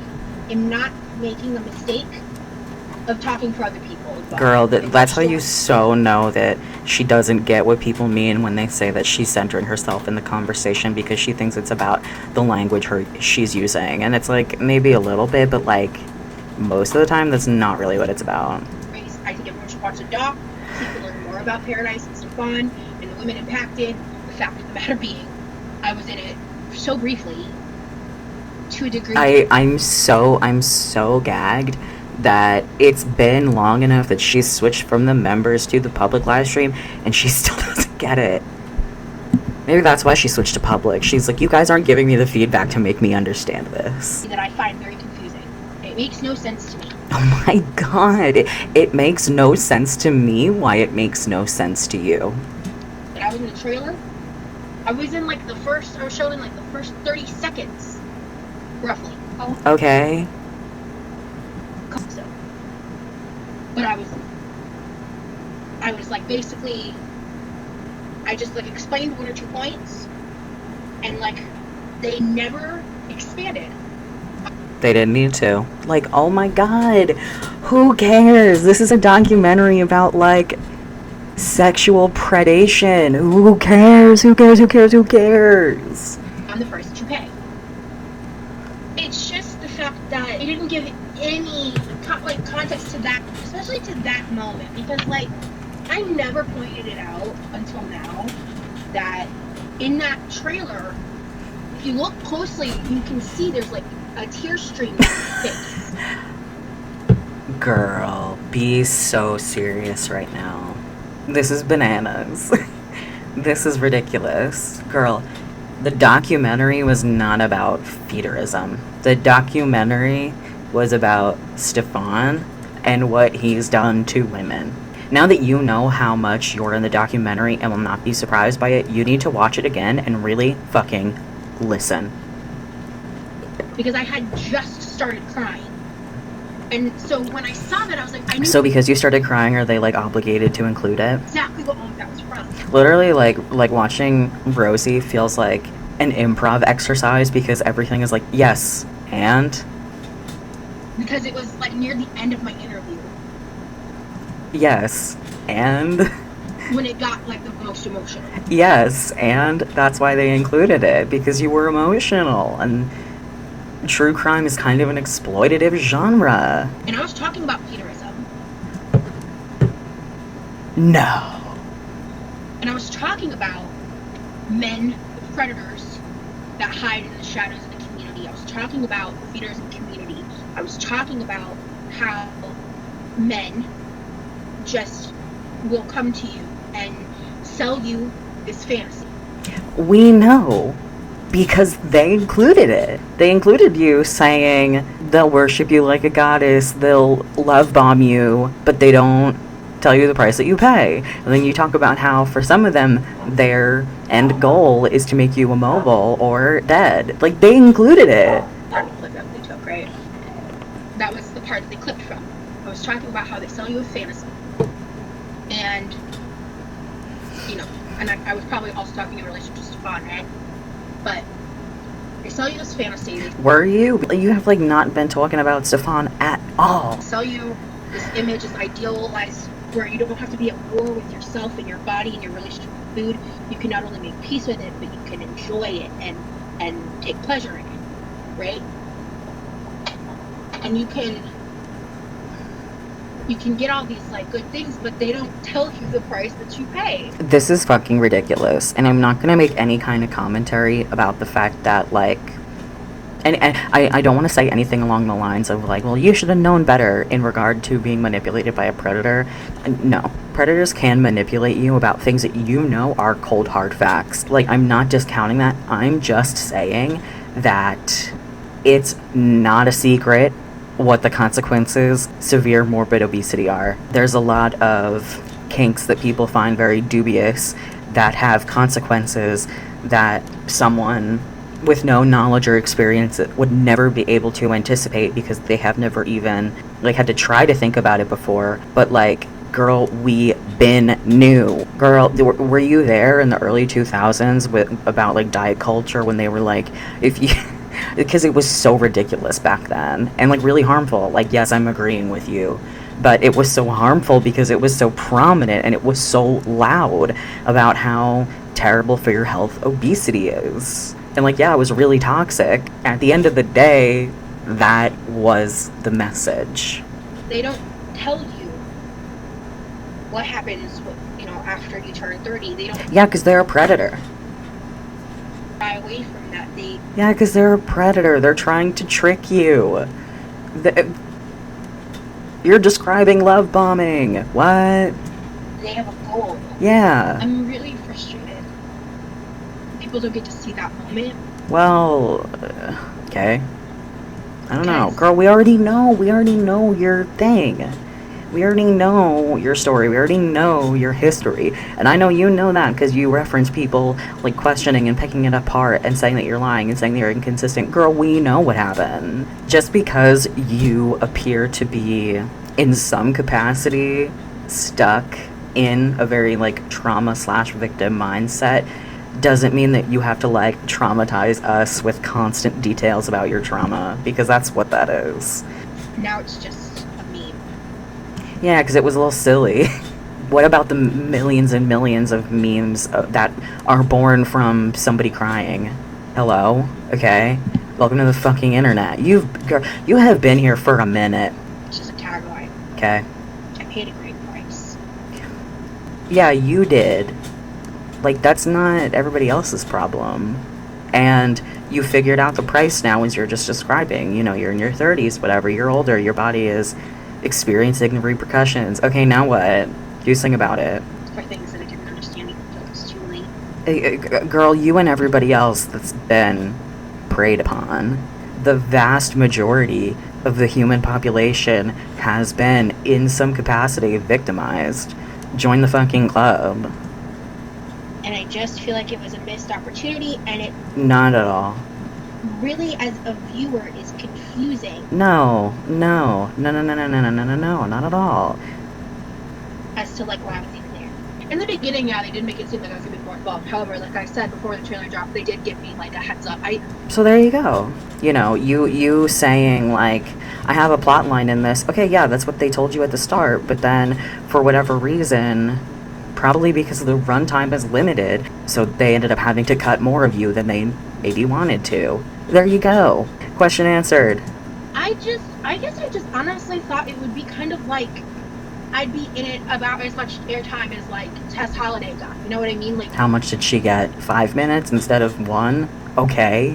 am not making a mistake of talking for other people.
Girl, that's how you so know that she doesn't get what people mean when they say that she's centering herself in the conversation because she thinks it's about the language she's using. And it's like, maybe a little bit, but like, most of the time, that's not really what it's about.
I think everyone should watch the doc, so you can learn more about Paradise and Stefan and the women impacted. The fact of the matter being, I was in it so briefly, to a degree.
I'm so gagged that it's been long enough that she's switched from the members to the public live stream and she still doesn't get it. Maybe that's why she switched to public. She's like, you guys aren't giving me the feedback to make me understand this.
That I find very confusing. It makes no sense to me.
Oh my god. It makes no sense to me why it makes no sense to you.
But I was in the trailer. I was in like the first, or showing like the first 30 seconds. Roughly.
Okay.
So. But I was like basically, I just like explained one or two points, and like they never expanded.
They didn't need to. Like, oh my god, who cares? This is a documentary about like sexual predation. Who cares? Who cares? Who cares? Who cares?
I'm the price that you pay. It's just the fact that it didn't give any context to that, especially to that moment, because like I never pointed it out until now that in that trailer, if you look closely, you can see there's like a tear stream down his face.
Girl, be so serious right now. This is bananas. This is ridiculous. Girl, the documentary was not about feederism. The documentary was about Stefan and what he's done to women. Now that you know how much you're in the documentary and will not be surprised by it, you need to watch it again and really fucking listen.
Because I had just started crying. And so when I saw that, I was like, I knew
So because you started crying, are they like obligated to include it?
exactly what moment that was from.
Literally, like watching Rosie feels like an improv exercise because everything is like, yes, and
Because it was like near the end of my interview
yes, and
when it got like the most emotional.
yes, and that's why they included it, because you were emotional, and true crime is kind of an exploitative genre.
And I was talking about Peterism.
No.
And I was talking about men, predators that hide in the shadows of the community. I was talking about the Peterism community. I was talking about how men just will come to you and sell you this fantasy.
We know. Because they included it. They included you saying they'll worship you like a goddess, they'll love bomb you, but they don't tell you the price that you pay. And then you talk about how for some of them their end goal is to make you immobile or dead. Like, they included it.
Part of the clip that they took, right? That was the part that they clipped from. I was talking about how they sell you a fantasy. And, you know, and I was probably also talking in relation to Stefan, right? But they sell you this fantasy.
Were you? You have, like, not been talking about Stefan at all.
They sell you this image, this idealized, where you don't have to be at war with yourself and your body and your relationship with food. You can not only make peace with it, but you can enjoy it and take pleasure in it, right? And you can get all these like good things, but they don't tell you the price that you pay.
This is fucking ridiculous, and I'm not gonna make any kind of commentary about the fact that, like, and I don't want to say anything along the lines of, like, well, you should have known better in regard to being manipulated by a predator. No. Predators can manipulate you about things that you know are cold, hard facts. Like, I'm not discounting that. I'm just saying that it's not a secret what the consequences severe morbid obesity are. There's a lot of kinks that people find very dubious that have consequences that someone with no knowledge or experience would never be able to anticipate because they have never even, like, had to try to think about it before. But, like, girl, we been knew. Girl, were you there in the early 2000s about, like, diet culture when they were like, if you... because it was so ridiculous back then and, like, really harmful. Like, yes, I'm agreeing with you, but it was so harmful because it was so prominent and it was so loud about how terrible for your health obesity is. And, like, yeah, it was really toxic. At the end of the day, that was the message.
They don't tell you what happens, you know, after you turn 30. They don't.
Yeah, because they're a predator.
Shy away from that.
Yeah, because they're a predator. They're trying to trick you. You're describing love bombing. What?
They have a goal.
Yeah.
I'm really frustrated. People don't get to see that moment.
Well, okay. I don't know. Girl, we already know your thing. We already know your story. We already know your history. And I know you know that because you reference people, like, questioning and picking it apart and saying that you're lying and saying that you're inconsistent. Girl, we know what happened. Just because you appear to be, in some capacity, stuck in a very, like, trauma/victim mindset doesn't mean that you have to, like, traumatize us with constant details about your trauma, because that's what that is.
Now it's just a meme.
Yeah, because it was a little silly. What about the millions and millions of memes that are born from somebody crying? Hello? Okay? Welcome to the fucking internet. You have been here for a minute.
It's just a tagline.
Okay?
I paid a great price.
Yeah, you did. Like, that's not everybody else's problem. And you figured out the price now as you're just describing. You know, you're in your 30s, whatever, you're older, your body is experiencing repercussions. Okay, now what? Do something about it.
For things that I didn't understand until it was too late.
Girl, you and everybody else that's been preyed upon. The vast majority of the human population has been, in some capacity, victimized. Join the fucking club.
And I just feel like it was a missed opportunity, and it...
Not at all.
really, as a viewer, is confusing
No, not at all.
as to like why I was even there. In the beginning, yeah, they did make it seem like I was gonna be more involved. However, like I said before the trailer dropped, they did give me like a heads up.
So there you go. You know, you saying like, I have a plot line in this. Okay, yeah, that's what they told you at the start, but then for whatever reason, probably because the runtime is limited, so they ended up having to cut more of you than they maybe wanted to. There you go. Question answered.
I guess I just honestly thought it would be kind of like I'd be in it about as much airtime as like Tess Holiday got. You know what I mean? Like
How much did she get? 5 minutes instead of 1? Okay.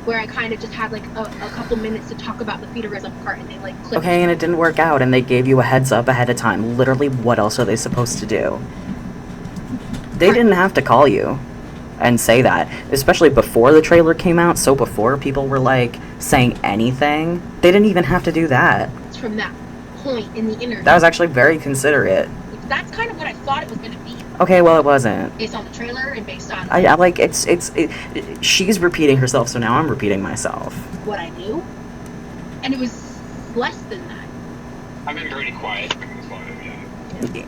where I kind of just had like a couple minutes to talk about the feederism part, and they like clipped.
Okay, and it didn't work out, and they gave you a heads up ahead of time. Literally, what else are they supposed to do? They didn't have to call you and say that, especially before the trailer came out, so before people were like saying anything, they didn't even have to do that.
It's from that point in the interview.
That was actually very considerate.
That's kind of what I thought it was going to be
Okay, well, it wasn't.
based on the trailer and based on
I like she's repeating herself, so now I'm repeating myself.
what I knew, and it was less than that.
I've been pretty quiet. Yeah.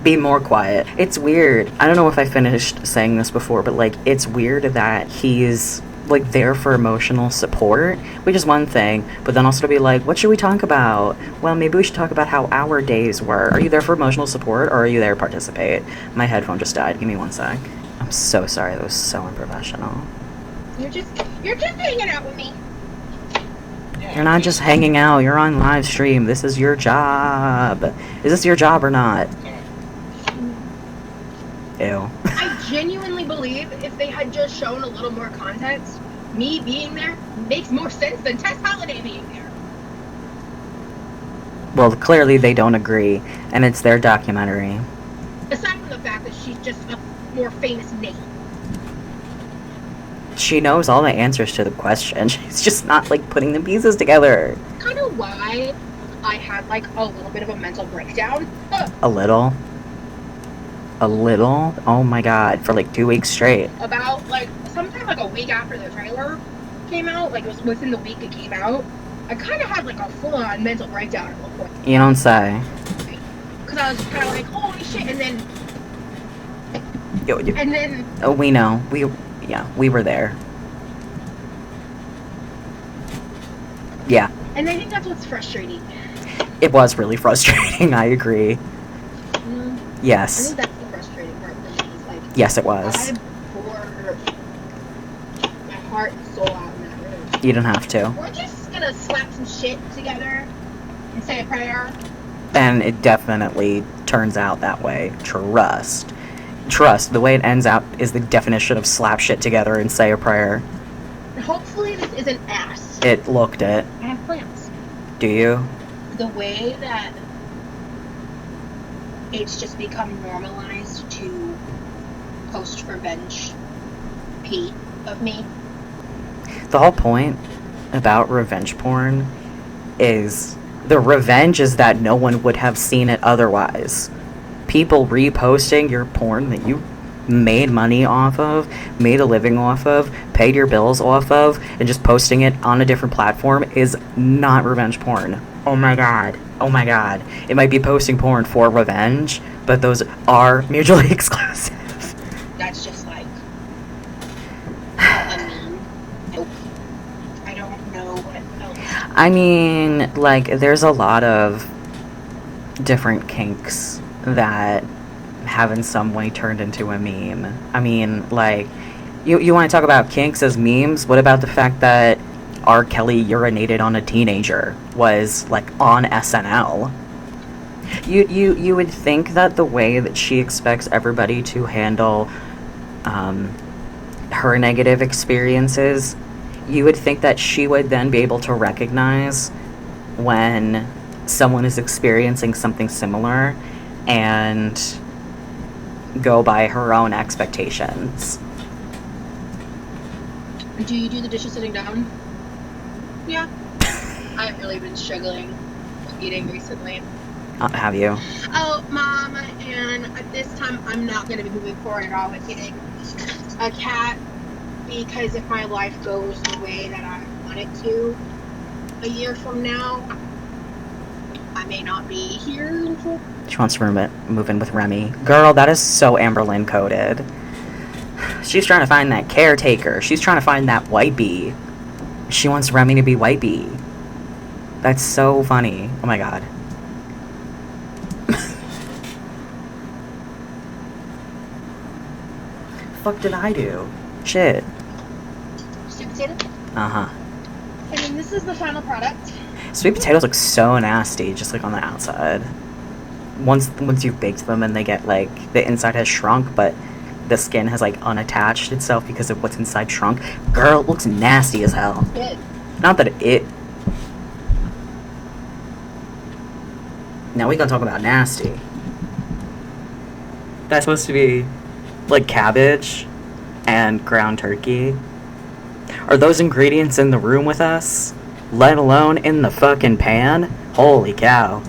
Be more quiet. It's weird. I don't know if I finished saying this before, but like, it's weird that he's like there for emotional support, which is one thing, but then also to be like, what should we talk about? Well, maybe we should talk about how our days were. Are you there for emotional support, or are you there to participate? My headphone just died. Give me 1 sec. I'm so sorry. That was so unprofessional.
You're just hanging out with me.
You're not just hanging out. You're on live stream. This is your job. Is this your job or not? Ew.
I genuinely believe if they had just shown a little more context, me being there makes more sense than Tess Holiday being there.
Well, clearly they don't agree, and it's their documentary.
Aside from the fact that she's just a more famous name.
She knows all the answers to the question. She's just not, like, putting the pieces together.
Kind of why I had like a little bit of a mental breakdown.
A little? A little? Oh my god, for like 2 weeks straight.
About like sometime like a week after the trailer came out, like it was within the week it came out, I kind of had like a full-on mental breakdown at one point.
You don't say.
Because I was kind of like, holy shit, and then and then
Oh, we know. We were there. Yeah.
and I think that's what's frustrating.
It was really frustrating, I agree.
I
Yes.
think that's the frustrating part for me. Is like,
Yes, it was.
I poured my heart and soul out in that room.
You didn't have to.
We're just gonna slap some shit together and say a prayer.
And it definitely turns out that way. Trust. Trust. The way it ends out is the definition of slap shit together and say a prayer.
And hopefully this isn't ass.
It looked it.
I have plans.
Do you?
The way that it's just become normalized to post revenge pee of me.
The whole point about revenge porn is the revenge is that no one would have seen it otherwise. People reposting your porn that you made money off of, made a living off of, paid your bills off of, and just posting it on a different platform is not revenge porn. Oh my god. Oh my god. It might be posting porn for revenge, but those are mutually exclusive.
That's just like a meme. Nope. I don't know what else.
I mean, like, there's a lot of different kinks that have in some way turned into a meme. I mean, like, you want to talk about kinks as memes? What about the fact that R. Kelly urinated on a teenager was, like, on SNL? You would think that the way that she expects everybody to handle her negative experiences, you would think that she would then be able to recognize when someone is experiencing something similar and go by her own expectations.
Do you do the dishes sitting down? Yeah. I've really been struggling with eating recently.
Have you?
Oh, Mom, and at this time I'm not going to be moving forward at all with getting a cat because if my life goes the way that I want it to a year from now, I may not be here until...
She wants to move in with Remy. Girl, that is so Amberlynn coded. She's trying to find that caretaker. She's trying to find that white bee. She wants Remy to be white bee. That's so funny. Oh my god. Fuck did I do? Shit.
Sweet potato.
Uh-huh.
And then this is the final product.
Sweet potatoes look so nasty, just like on the outside. Once you've baked them and they get like, the inside has shrunk, but the skin has like unattached itself because of what's inside shrunk. Girl, it looks nasty as hell.
Good.
Not that it... Now we gonna talk about nasty. That's supposed to be like cabbage and ground turkey. Are those ingredients in the room with us? Let alone in the fucking pan? Holy cow.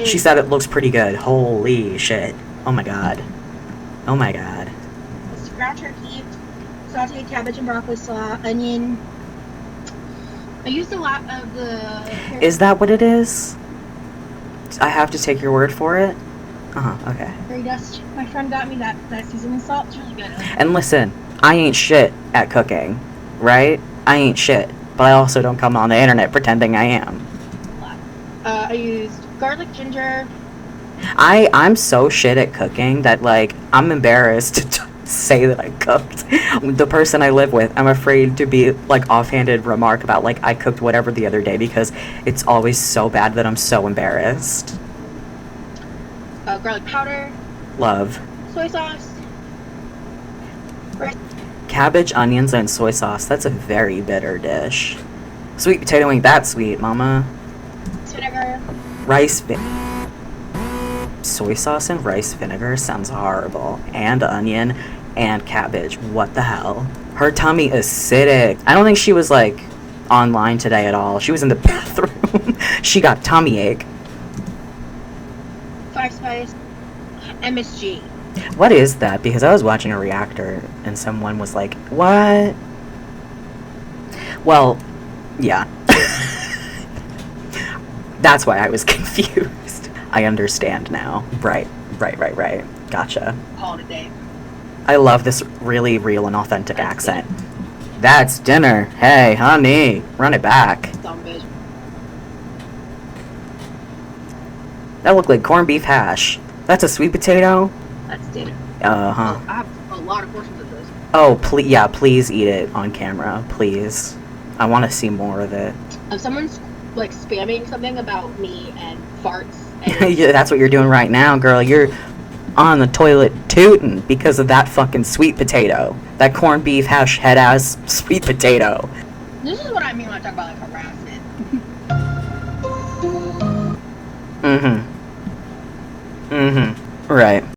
She said it looks pretty good. Holy shit. Oh my god. Oh my god.
It's ground turkey, sauteed cabbage and broccoli slaw, onion. I used a lot of the...
Is that what it is? I have to take your word for it? Uh-huh, okay.
Fairy dust. My friend got me that seasoning salt. It's really good.
And listen, I ain't shit at cooking, right? I ain't shit. But I also don't come on the internet pretending I am.
I used garlic, ginger.
I'm so shit at cooking that, like, I'm embarrassed to say that I cooked. The person I live with, I'm afraid to be, like, offhanded remark about, like, I cooked whatever the other day because it's always so bad that I'm so embarrassed.
Garlic powder.
Love.
Soy sauce.
Cabbage, onions, and soy sauce. That's a very bitter dish. Sweet potato ain't that sweet, mama.
Vinegar.
Rice soy sauce and rice vinegar sounds horrible. And onion and cabbage. What the hell? Her tummy acidic. I don't think she was, like, online today at all. She was in the bathroom. She got tummy ache.
5 spice. MSG.
What is that? Because I was watching a reactor and someone was like, what? Well, yeah. That's why I was confused. I understand now. Right. Gotcha.
Call it a day.
I love this really real and authentic accent. That's dinner. Hey, honey, run it back.
Dumb bitch.
That looked like corned beef hash. That's a sweet potato?
That's dinner.
Uh-huh.
I have a lot of portions of those.
Oh, please eat it on camera, please. I want to see more of it.
If someone's, like, spamming something about me and farts... And
Yeah, that's what you're doing right now, girl. You're on the toilet tootin' because of that fucking sweet potato. That corned beef hash head-ass sweet potato.
this is what I mean when I talk about, like, harassment.
Right.